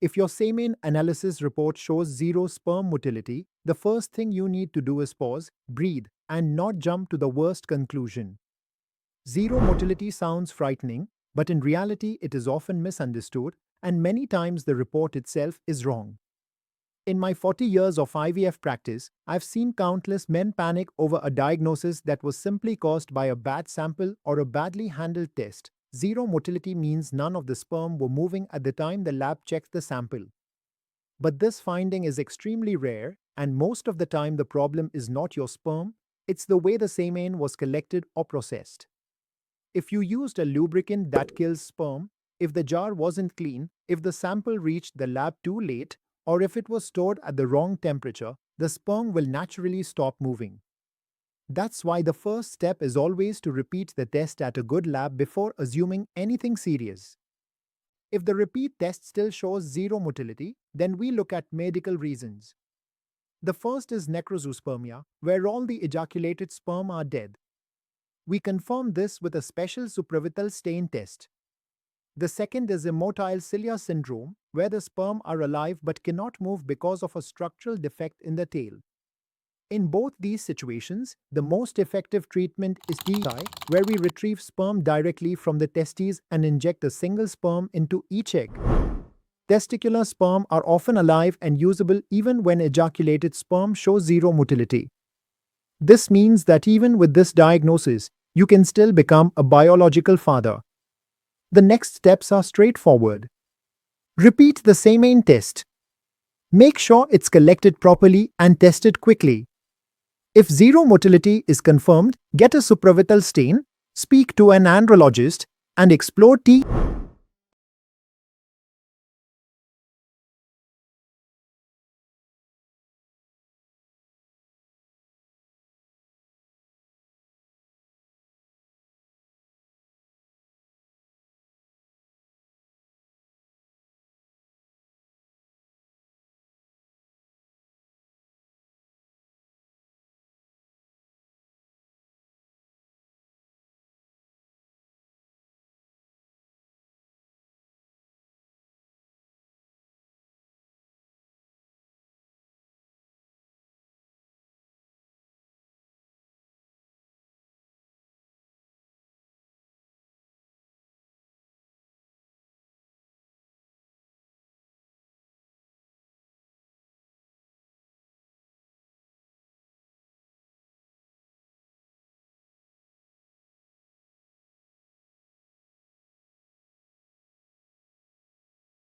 If your semen analysis report shows zero sperm motility, the first thing you need to do is pause, breathe, and not jump to the worst conclusion. Zero motility sounds frightening, but in reality it is often misunderstood, and many times the report itself is wrong. In my 40 years of IVF practice, I've seen countless men panic over a diagnosis that was simply caused by a bad sample or a badly handled test. Zero motility means none of the sperm were moving at the time the lab checked the sample. But this finding is extremely rare, and most of the time the problem is not your sperm, it's the way the semen was collected or processed. If you used a lubricant that kills sperm, if the jar wasn't clean, if the sample reached the lab too late, or if it was stored at the wrong temperature, the sperm will naturally stop moving. That's why the first step is always to repeat the test at a good lab before assuming anything serious. If the repeat test still shows zero motility, then we look at medical reasons. The first is necrozoospermia, where all the ejaculated sperm are dead. We confirm this with a special supravital stain test. The second is immotile cilia syndrome, where the sperm are alive but cannot move because of a structural defect in the tail. In both these situations, the most effective treatment is TESA-ICSI, where we retrieve sperm directly from the testes and inject a single sperm into each egg. Testicular sperm are often alive and usable even when ejaculated sperm shows zero motility. This means that even with this diagnosis, you can still become a biological father. The next steps are straightforward. Repeat the semen test. Make sure it's collected properly and tested quickly. If zero motility is confirmed, get a supravital stain, speak to an andrologist, and explore TESA-ICSI.